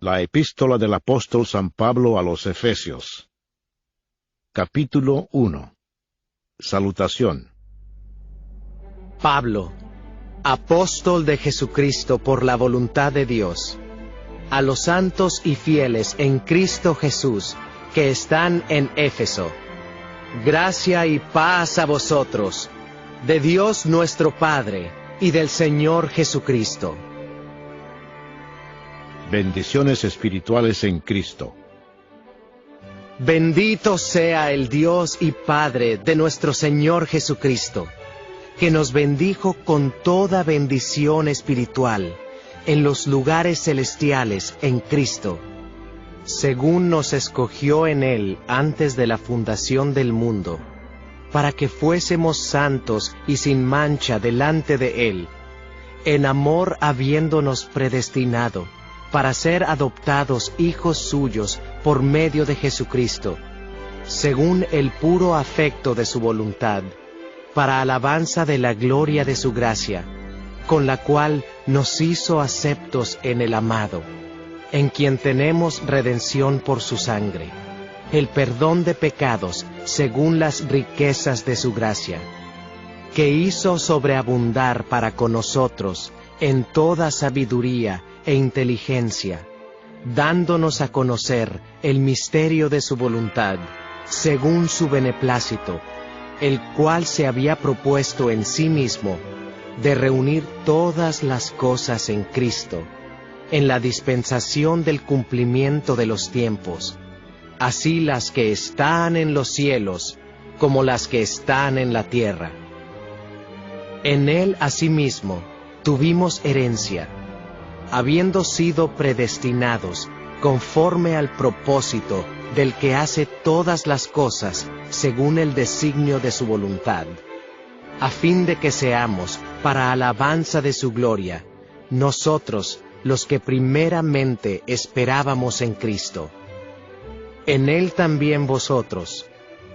La epístola del apóstol San Pablo a los Efesios. Capítulo 1. Salutación. Pablo, apóstol de Jesucristo por la voluntad de Dios, a los santos y fieles en Cristo Jesús, que están en Éfeso. Gracia y paz a vosotros, de Dios nuestro Padre, y del Señor Jesucristo. Bendiciones espirituales en Cristo. Bendito sea el Dios y Padre de nuestro Señor Jesucristo, que nos bendijo con toda bendición espiritual en los lugares celestiales en Cristo, según nos escogió en Él antes de la fundación del mundo, para que fuésemos santos y sin mancha delante de Él, en amor habiéndonos predestinado, para ser adoptados hijos suyos por medio de Jesucristo, según el puro afecto de su voluntad, para alabanza de la gloria de su gracia, con la cual nos hizo aceptos en el amado, en quien tenemos redención por su sangre, el perdón de pecados según las riquezas de su gracia, que hizo sobreabundar para con nosotros en toda sabiduría e inteligencia, dándonos a conocer el misterio de su voluntad, según su beneplácito, el cual se había propuesto en sí mismo, de reunir todas las cosas en Cristo, en la dispensación del cumplimiento de los tiempos, así las que están en los cielos, como las que están en la tierra. En él asimismo tuvimos herencia, habiendo sido predestinados conforme al propósito del que hace todas las cosas según el designio de su voluntad, a fin de que seamos para alabanza de su gloria, nosotros los que primeramente esperábamos en Cristo. En él también vosotros,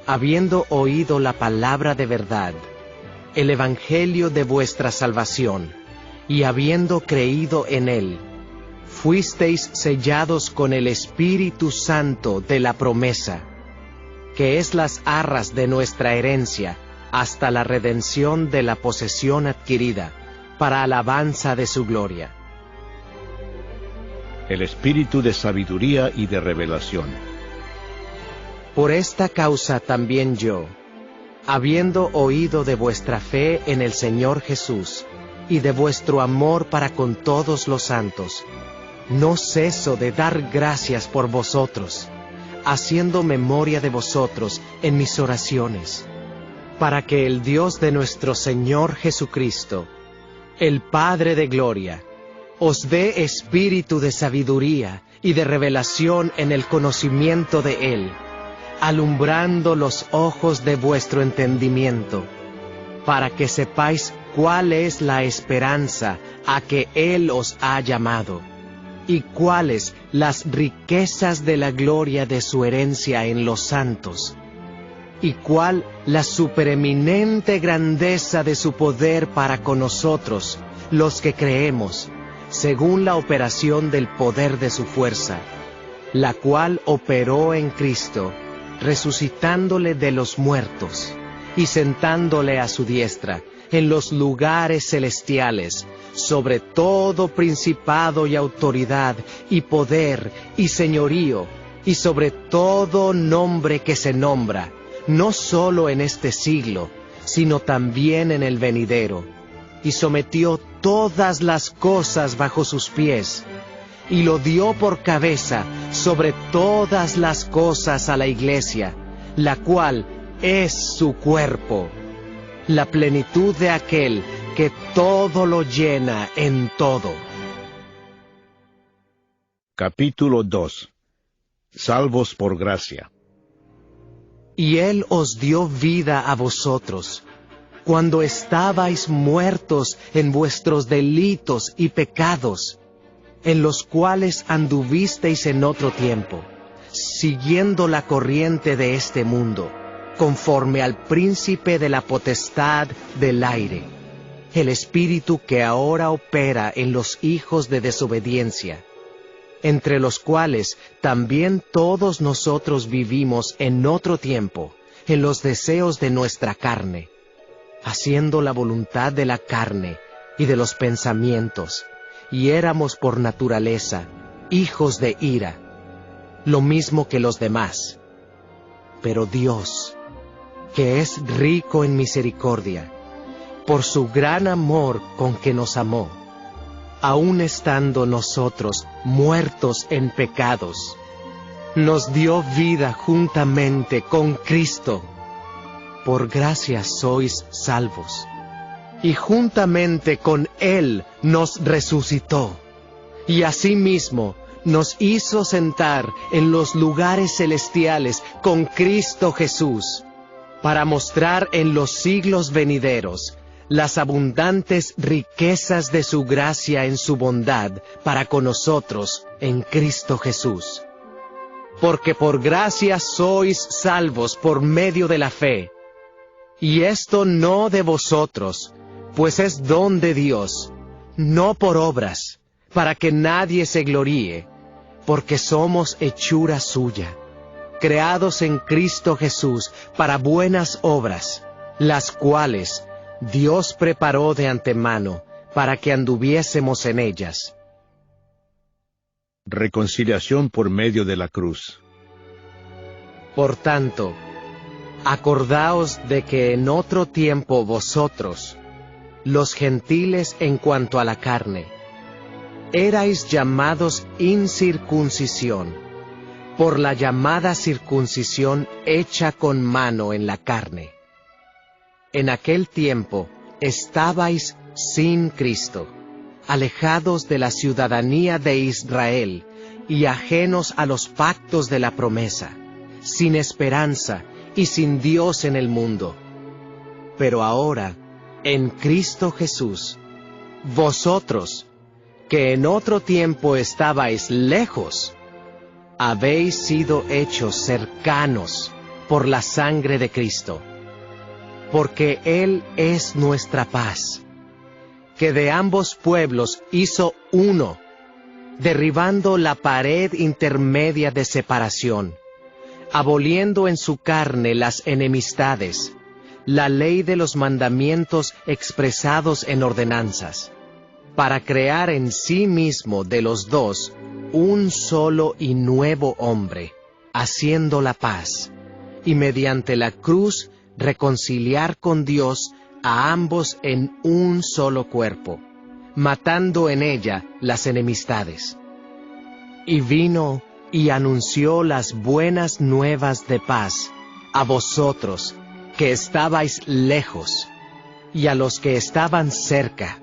habiendo oído la palabra de verdad, el evangelio de vuestra salvación, y habiendo creído en él, fuisteis sellados con el Espíritu Santo de la promesa, que es las arras de nuestra herencia, hasta la redención de la posesión adquirida, para alabanza de su gloria. El espíritu de sabiduría y de revelación. Por esta causa también yo, habiendo oído de vuestra fe en el Señor Jesús, y de vuestro amor para con todos los santos, no ceso de dar gracias por vosotros, haciendo memoria de vosotros en mis oraciones, para que el Dios de nuestro Señor Jesucristo, el Padre de gloria, os dé espíritu de sabiduría y de revelación en el conocimiento de Él, alumbrando los ojos de vuestro entendimiento, para que sepáis cuál es la esperanza a que Él os ha llamado, y cuáles las riquezas de la gloria de su herencia en los santos, y cuál la supereminente grandeza de su poder para con nosotros, los que creemos, según la operación del poder de su fuerza, la cual operó en Cristo, resucitándole de los muertos, y sentándole a su diestra, en los lugares celestiales, sobre todo principado y autoridad, y poder, y señorío, y sobre todo nombre que se nombra, no solo en este siglo, sino también en el venidero, y sometió todas las cosas bajo sus pies, y lo dio por cabeza sobre todas las cosas a la Iglesia, la cual es su cuerpo, la plenitud de aquel que todo lo llena en todo. Capítulo 2. Salvos por gracia. Y Él os dio vida a vosotros, cuando estabais muertos en vuestros delitos y pecados, en los cuales anduvisteis en otro tiempo, siguiendo la corriente de este mundo, conforme al príncipe de la potestad del aire, el espíritu que ahora opera en los hijos de desobediencia, entre los cuales también todos nosotros vivimos en otro tiempo, en los deseos de nuestra carne, haciendo la voluntad de la carne y de los pensamientos, y éramos por naturaleza hijos de ira, lo mismo que los demás. Pero Dios, que es rico en misericordia, por su gran amor con que nos amó, aun estando nosotros muertos en pecados, nos dio vida juntamente con Cristo. Por gracia sois salvos, y juntamente con Él nos resucitó, y asimismo nos hizo sentar en los lugares celestiales con Cristo Jesús, para mostrar en los siglos venideros las abundantes riquezas de su gracia en su bondad para con nosotros en Cristo Jesús. Porque por gracia sois salvos por medio de la fe, y esto no de vosotros, pues es don de Dios, no por obras, para que nadie se gloríe, porque somos hechura suya, creados en Cristo Jesús para buenas obras, las cuales Dios preparó de antemano para que anduviésemos en ellas. Reconciliación por medio de la cruz. Por tanto, acordaos de que en otro tiempo vosotros, los gentiles en cuanto a la carne, erais llamados incircuncisión, por la llamada circuncisión hecha con mano en la carne. En aquel tiempo estabais sin Cristo, alejados de la ciudadanía de Israel y ajenos a los pactos de la promesa, sin esperanza y sin Dios en el mundo. Pero ahora, en Cristo Jesús, vosotros, que en otro tiempo estabais lejos, habéis sido hechos cercanos por la sangre de Cristo, porque Él es nuestra paz, que de ambos pueblos hizo uno, derribando la pared intermedia de separación, aboliendo en su carne las enemistades, la ley de los mandamientos expresados en ordenanzas, para crear en sí mismo de los dos un solo y nuevo hombre, haciendo la paz, y mediante la cruz reconciliar con Dios a ambos en un solo cuerpo, matando en ella las enemistades. Y vino y anunció las buenas nuevas de paz a vosotros que estabais lejos, y a los que estaban cerca,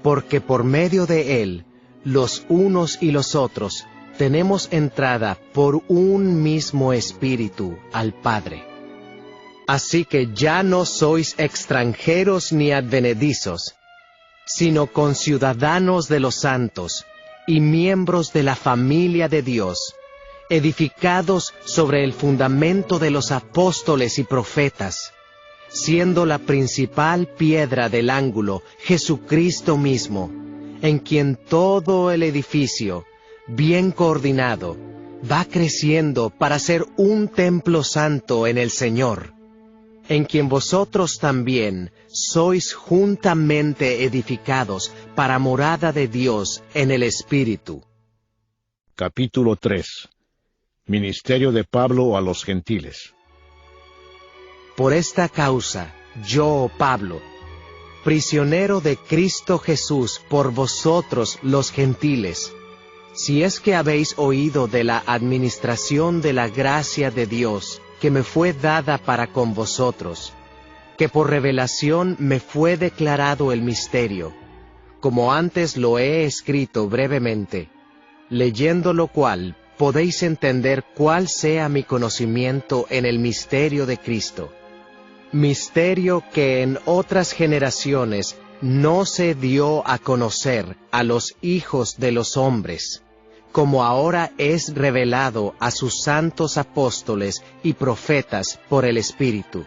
porque por medio de él, los unos y los otros, tenemos entrada por un mismo Espíritu al Padre. Así que ya no sois extranjeros ni advenedizos, sino conciudadanos de los santos y miembros de la familia de Dios, edificados sobre el fundamento de los apóstoles y profetas, siendo la principal piedra del ángulo Jesucristo mismo, en quien todo el edificio, bien coordinado, va creciendo para ser un templo santo en el Señor, en quien vosotros también sois juntamente edificados para morada de Dios en el Espíritu. Capítulo 3. Ministerio de Pablo a los gentiles. Por esta causa, yo, Pablo, prisionero de Cristo Jesús por vosotros los gentiles, si es que habéis oído de la administración de la gracia de Dios que me fue dada para con vosotros, que por revelación me fue declarado el misterio, como antes lo he escrito brevemente, leyendo lo cual podéis entender cuál sea mi conocimiento en el misterio de Cristo, misterio que en otras generaciones no se dio a conocer a los hijos de los hombres, como ahora es revelado a sus santos apóstoles y profetas por el Espíritu,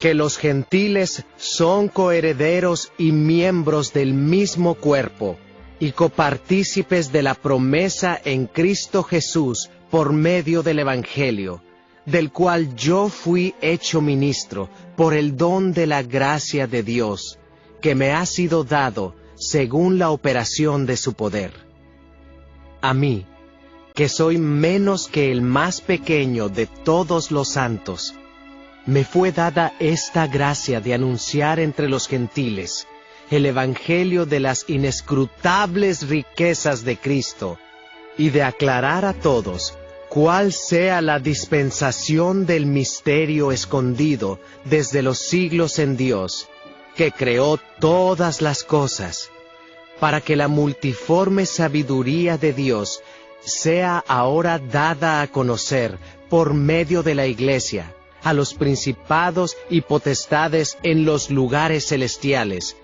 que los gentiles son coherederos y miembros del mismo cuerpo, y copartícipes de la promesa en Cristo Jesús por medio del Evangelio, del cual yo fui hecho ministro por el don de la gracia de Dios, que me ha sido dado según la operación de su poder. A mí, que soy menos que el más pequeño de todos los santos, me fue dada esta gracia de anunciar entre los gentiles el Evangelio de las inescrutables riquezas de Cristo, y de aclarar a todos cuál sea la dispensación del misterio escondido desde los siglos en Dios, que creó todas las cosas, para que la multiforme sabiduría de Dios sea ahora dada a conocer por medio de la Iglesia a los principados y potestades en los lugares celestiales,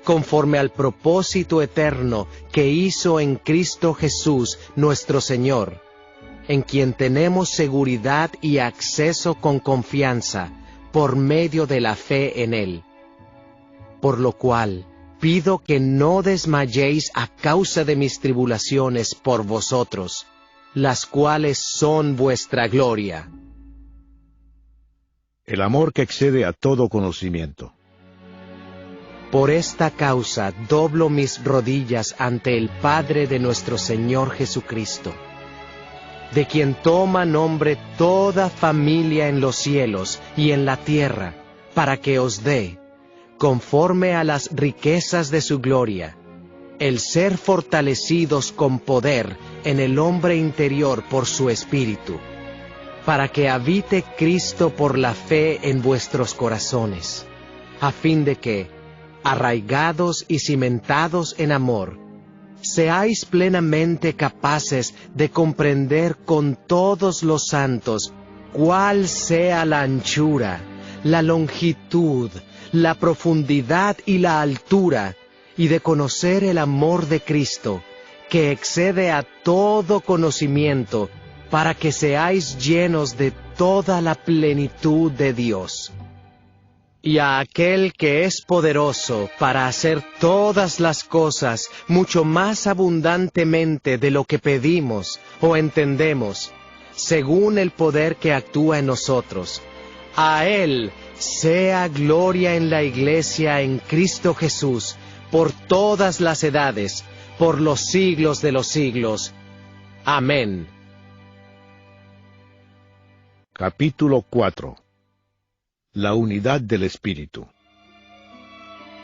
conforme al propósito eterno que hizo en Cristo Jesús nuestro Señor, en quien tenemos seguridad y acceso con confianza por medio de la fe en Él. Por lo cual, pido que no desmayéis a causa de mis tribulaciones por vosotros, las cuales son vuestra gloria. El amor que excede a todo conocimiento. Por esta causa doblo mis rodillas ante el Padre de nuestro Señor Jesucristo, de quien toma nombre toda familia en los cielos y en la tierra, para que os dé, conforme a las riquezas de su gloria, el ser fortalecidos con poder en el hombre interior por su Espíritu, para que habite Cristo por la fe en vuestros corazones, a fin de que, arraigados y cimentados en amor, seáis plenamente capaces de comprender con todos los santos cuál sea la anchura, la longitud, la profundidad y la altura, y de conocer el amor de Cristo, que excede a todo conocimiento, para que seáis llenos de toda la plenitud de Dios. Y a aquel que es poderoso para hacer todas las cosas mucho más abundantemente de lo que pedimos o entendemos, según el poder que actúa en nosotros, a Él sea gloria en la Iglesia en Cristo Jesús, por todas las edades, por los siglos de los siglos. Amén. Capítulo 4. La unidad del Espíritu.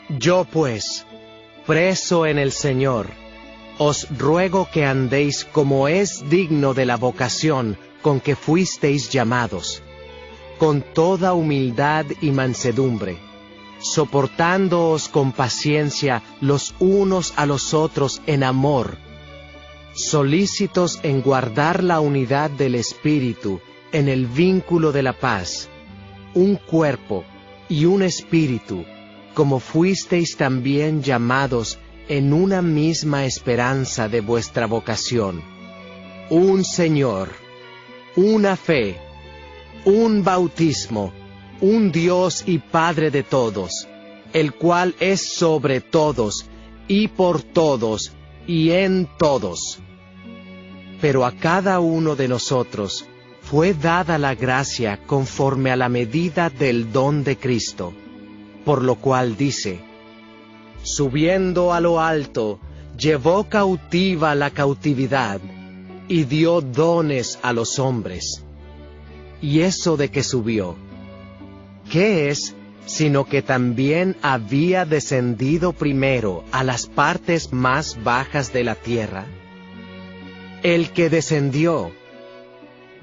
Yo pues, preso en el Señor, os ruego que andéis como es digno de la vocación con que fuisteis llamados, con toda humildad y mansedumbre, soportándoos con paciencia los unos a los otros en amor, solícitos en guardar la unidad del Espíritu en el vínculo de la paz, un cuerpo y un espíritu, como fuisteis también llamados en una misma esperanza de vuestra vocación, un Señor, una fe, un bautismo, un Dios y Padre de todos, el cual es sobre todos, y por todos, y en todos. Pero a cada uno de nosotros fue dada la gracia conforme a la medida del don de Cristo, por lo cual dice: subiendo a lo alto, llevó cautiva la cautividad, y dio dones a los hombres. Y eso de que subió, ¿qué es sino que también había descendido primero a las partes más bajas de la tierra? El que descendió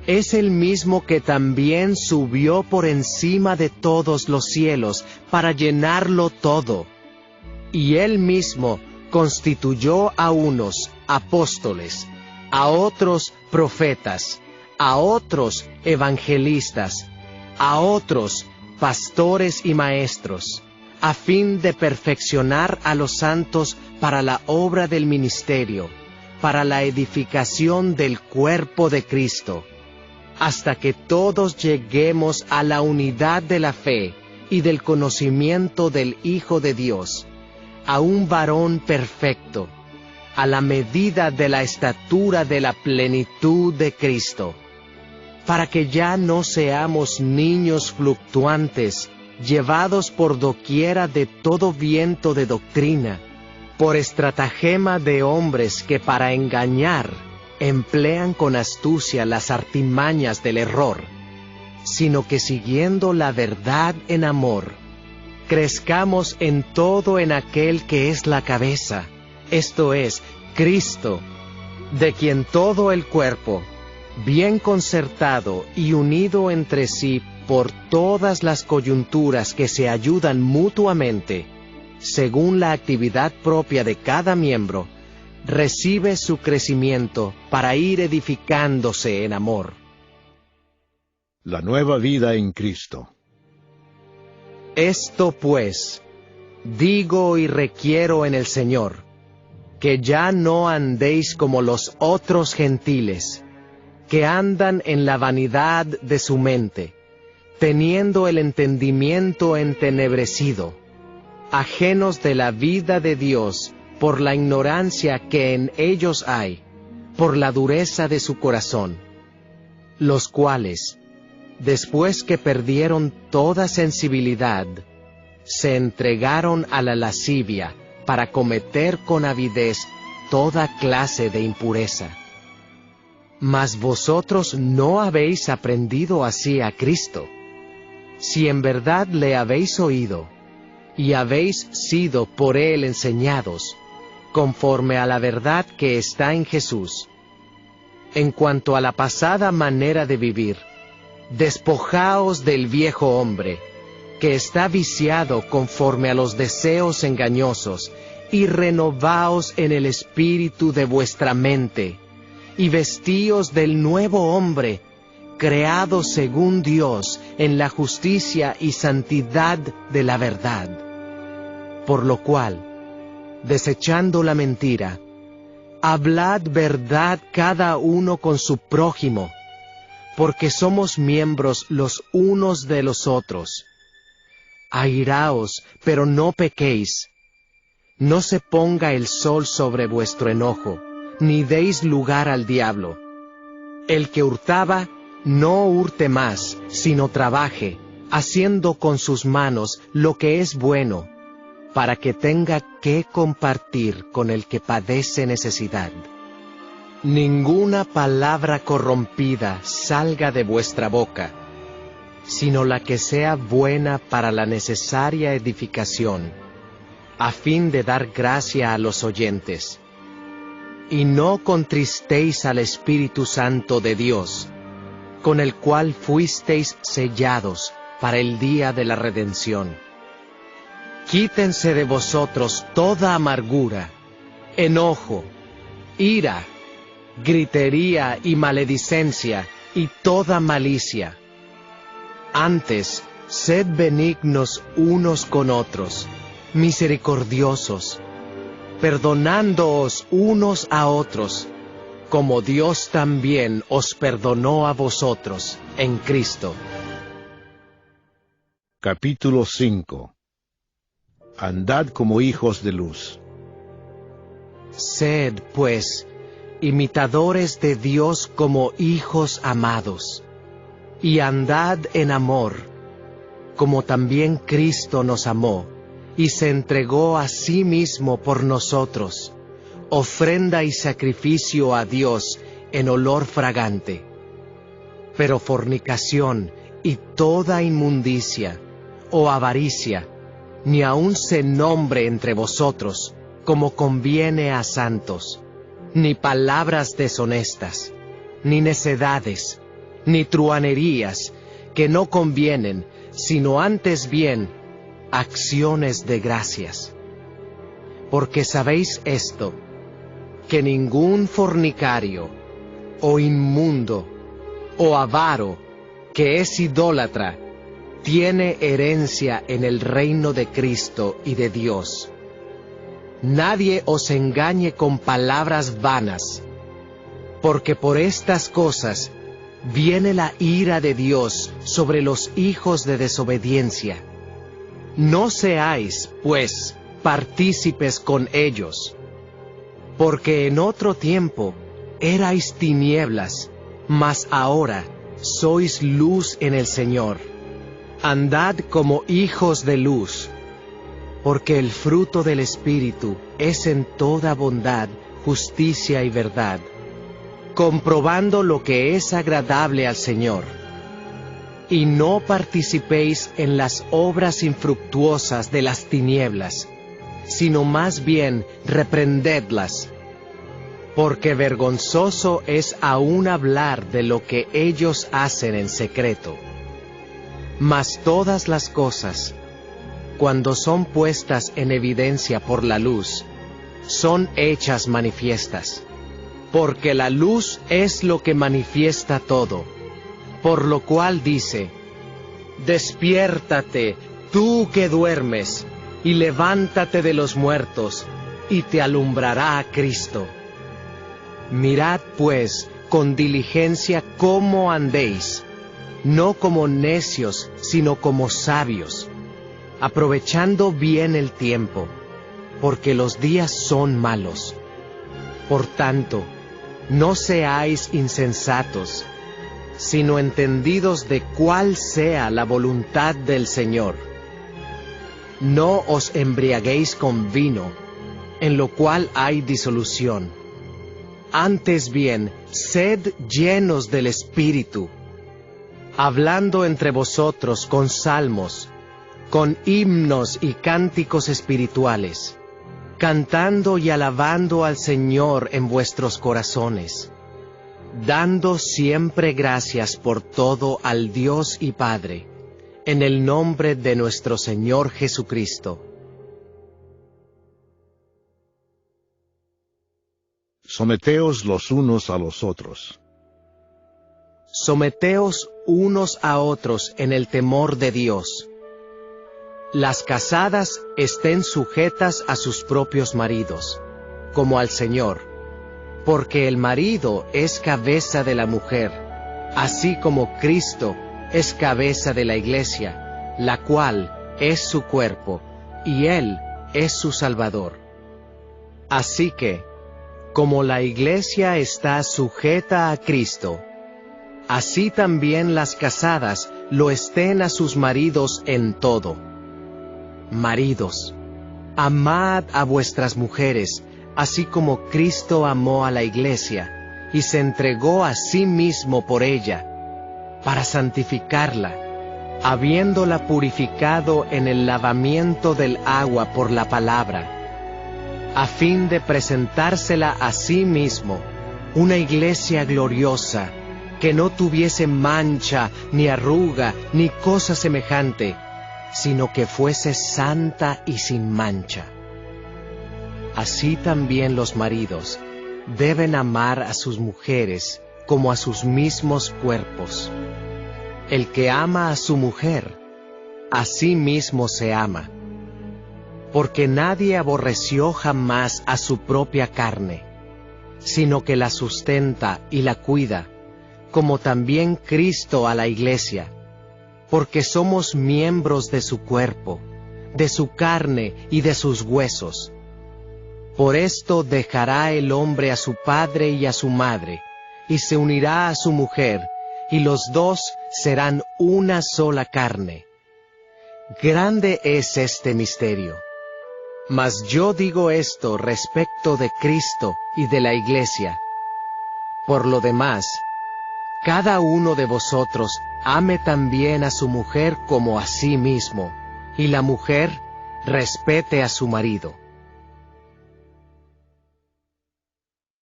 es el mismo que también subió por encima de todos los cielos para llenarlo todo. Y él mismo constituyó a unos apóstoles, a otros profetas, a otros evangelistas, a otros pastores y maestros, a fin de perfeccionar a los santos para la obra del ministerio, para la edificación del cuerpo de Cristo, hasta que todos lleguemos a la unidad de la fe y del conocimiento del Hijo de Dios, a un varón perfecto, a la medida de la estatura de la plenitud de Cristo, para que ya no seamos niños fluctuantes, llevados por doquiera de todo viento de doctrina, por estratagema de hombres que para engañar emplean con astucia las artimañas del error, sino que siguiendo la verdad en amor, crezcamos en todo en aquel que es la cabeza, esto es, Cristo, de quien todo el cuerpo, bien concertado y unido entre sí por todas las coyunturas que se ayudan mutuamente, según la actividad propia de cada miembro, recibe su crecimiento para ir edificándose en amor. La nueva vida en Cristo. Esto pues, digo y requiero en el Señor, que ya no andéis como los otros gentiles, que andan en la vanidad de su mente, teniendo el entendimiento entenebrecido, ajenos de la vida de Dios por la ignorancia que en ellos hay, por la dureza de su corazón, los cuales, después que perdieron toda sensibilidad, se entregaron a la lascivia para cometer con avidez toda clase de impureza. Mas vosotros no habéis aprendido así a Cristo, si en verdad le habéis oído, y habéis sido por él enseñados, conforme a la verdad que está en Jesús. En cuanto a la pasada manera de vivir, despojaos del viejo hombre, que está viciado conforme a los deseos engañosos, y renovaos en el espíritu de vuestra mente, y vestíos del nuevo hombre, creado según Dios en la justicia y santidad de la verdad. Por lo cual, desechando la mentira, hablad verdad cada uno con su prójimo, porque somos miembros los unos de los otros. Airaos, pero no pequéis. No se ponga el sol sobre vuestro enojo, ni deis lugar al diablo. El que hurtaba, no hurte más, sino trabaje, haciendo con sus manos lo que es bueno, para que tenga que compartir con el que padece necesidad. Ninguna palabra corrompida salga de vuestra boca, sino la que sea buena para la necesaria edificación, a fin de dar gracia a los oyentes. Y no contristéis al Espíritu Santo de Dios, con el cual fuisteis sellados para el día de la redención. Quítense de vosotros toda amargura, enojo, ira, gritería y maledicencia, y toda malicia. Antes, sed benignos unos con otros, misericordiosos, perdonándoos unos a otros, como Dios también os perdonó a vosotros en Cristo. Capítulo 5. Andad como hijos de luz. Sed, pues, imitadores de Dios como hijos amados, y andad en amor, como también Cristo nos amó, y se entregó a sí mismo por nosotros, ofrenda y sacrificio a Dios en olor fragante. Pero fornicación y toda inmundicia, o avaricia, ni aun se nombre entre vosotros, como conviene a santos, ni palabras deshonestas, ni necedades, ni truhanerías, que no convienen, sino antes bien, acciones de gracias. Porque sabéis esto, que ningún fornicario, o inmundo, o avaro, que es idólatra, tiene herencia en el reino de Cristo y de Dios. Nadie os engañe con palabras vanas, porque por estas cosas viene la ira de Dios sobre los hijos de desobediencia. No seáis, pues, partícipes con ellos. Porque en otro tiempo erais tinieblas, mas ahora sois luz en el Señor. Andad como hijos de luz, porque el fruto del Espíritu es en toda bondad, justicia y verdad, comprobando lo que es agradable al Señor. Y no participéis en las obras infructuosas de las tinieblas, sino más bien reprendedlas, porque vergonzoso es aún hablar de lo que ellos hacen en secreto. Mas todas las cosas, cuando son puestas en evidencia por la luz, son hechas manifiestas, porque la luz es lo que manifiesta todo, por lo cual dice: despiértate, tú que duermes, y levántate de los muertos, y te alumbrará Cristo. Mirad pues con diligencia cómo andéis, no como necios, sino como sabios, aprovechando bien el tiempo, porque los días son malos. Por tanto, no seáis insensatos, sino entendidos de cuál sea la voluntad del Señor. No os embriaguéis con vino, en lo cual hay disolución. Antes bien, sed llenos del Espíritu, hablando entre vosotros con salmos, con himnos y cánticos espirituales, cantando y alabando al Señor en vuestros corazones, dando siempre gracias por todo al Dios y Padre, en el nombre de nuestro Señor Jesucristo. Someteos los unos a los otros. Someteos unos a otros en el temor de Dios. Las casadas estén sujetas a sus propios maridos, como al Señor, porque el marido es cabeza de la mujer, así como Cristo es cabeza de la Iglesia, la cual es su cuerpo, y Él es su Salvador. Así que, como la Iglesia está sujeta a Cristo, así también las casadas lo estén a sus maridos en todo. Maridos, amad a vuestras mujeres, así como Cristo amó a la Iglesia, y se entregó a sí mismo por ella, para santificarla, habiéndola purificado en el lavamiento del agua por la palabra, a fin de presentársela a sí mismo, una Iglesia gloriosa, que no tuviese mancha, ni arruga, ni cosa semejante, sino que fuese santa y sin mancha. Así también los maridos deben amar a sus mujeres como a sus mismos cuerpos. El que ama a su mujer, a sí mismo se ama. Porque nadie aborreció jamás a su propia carne, sino que la sustenta y la cuida, como también Cristo a la Iglesia, porque somos miembros de su cuerpo, de su carne y de sus huesos. Por esto dejará el hombre a su padre y a su madre, y se unirá a su mujer, y los dos serán una sola carne. Grande es este misterio. Mas yo digo esto respecto de Cristo y de la Iglesia. Por lo demás, cada uno de vosotros ame también a su mujer como a sí mismo, y la mujer respete a su marido.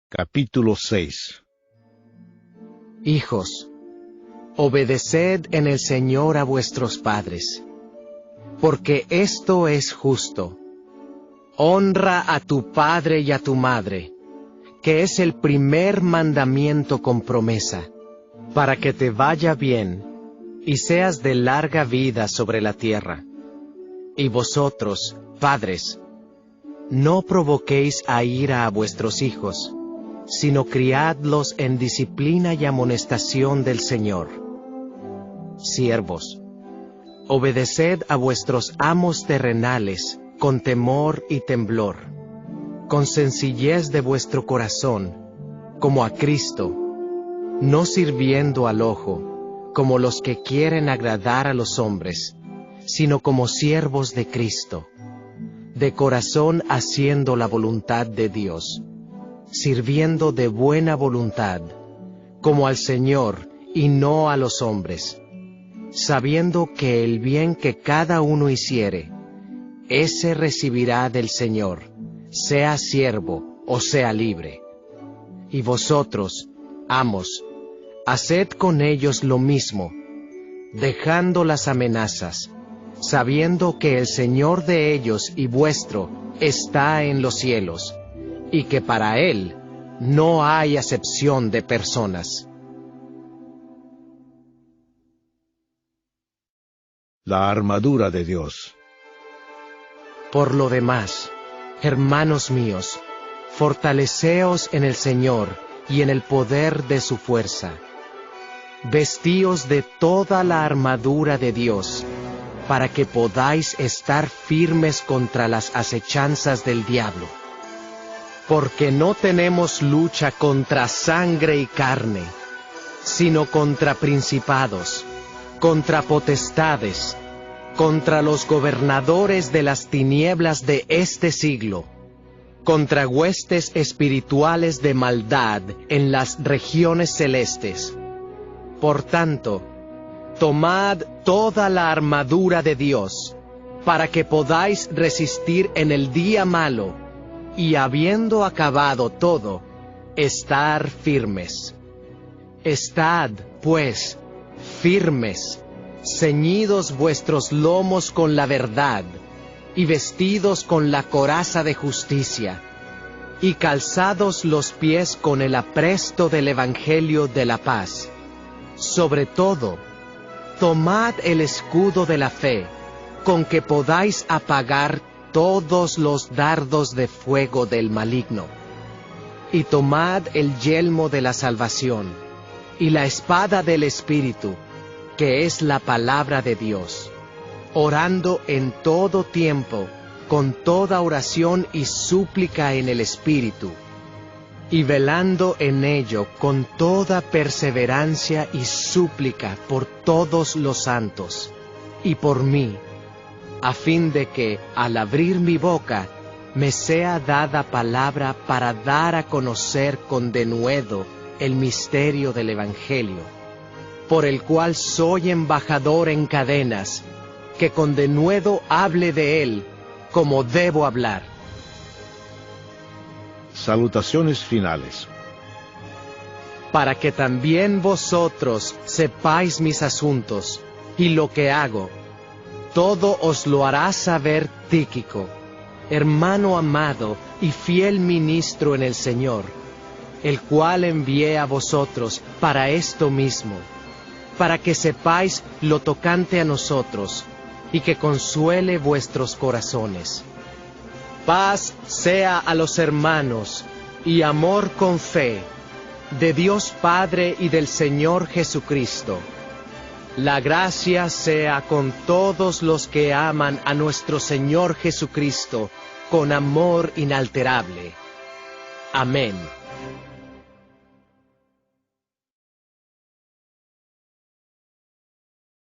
Capítulo 6. Hijos, obedeced en el Señor a vuestros padres, porque esto es justo. Honra a tu padre y a tu madre, que es el primer mandamiento con promesa, para que te vaya bien, y seas de larga vida sobre la tierra. Y vosotros, padres, no provoquéis a ira a vuestros hijos, sino criadlos en disciplina y amonestación del Señor. Siervos, obedeced a vuestros amos terrenales con temor y temblor, con sencillez de vuestro corazón, como a Cristo, no sirviendo al ojo, como los que quieren agradar a los hombres, sino como siervos de Cristo, de corazón haciendo la voluntad de Dios, sirviendo de buena voluntad, como al Señor y no a los hombres, sabiendo que el bien que cada uno hiciere, ese recibirá del Señor, sea siervo o sea libre. Y vosotros, amos, haced con ellos lo mismo, dejando las amenazas, sabiendo que el Señor de ellos y vuestro está en los cielos, y que para Él no hay acepción de personas. La armadura de Dios. Por lo demás, hermanos míos, fortaleceos en el Señor y en el poder de su fuerza. Vestíos de toda la armadura de Dios, para que podáis estar firmes contra las acechanzas del diablo. Porque no tenemos lucha contra sangre y carne, sino contra principados, contra potestades, contra los gobernadores de las tinieblas de este siglo, contra huestes espirituales de maldad en las regiones celestes. Por tanto, tomad toda la armadura de Dios, para que podáis resistir en el día malo, y habiendo acabado todo, estar firmes. Estad, pues, firmes, ceñidos vuestros lomos con la verdad, y vestidos con la coraza de justicia, y calzados los pies con el apresto del Evangelio de la paz. Sobre todo, tomad el escudo de la fe, con que podáis apagar todos los dardos de fuego del maligno. Y tomad el yelmo de la salvación, y la espada del Espíritu, que es la palabra de Dios, orando en todo tiempo, con toda oración y súplica en el Espíritu, y velando en ello con toda perseverancia y súplica por todos los santos, y por mí, a fin de que, al abrir mi boca, me sea dada palabra para dar a conocer con denuedo el misterio del Evangelio, por el cual soy embajador en cadenas, que con denuedo hable de él, como debo hablar. Salutaciones finales. Para que también vosotros sepáis mis asuntos, y lo que hago, todo os lo hará saber Tíquico, hermano amado y fiel ministro en el Señor, el cual envié a vosotros para esto mismo, para que sepáis lo tocante a nosotros, y que consuele vuestros corazones. Paz sea a los hermanos, y amor con fe, de Dios Padre y del Señor Jesucristo. La gracia sea con todos los que aman a nuestro Señor Jesucristo, con amor inalterable. Amén.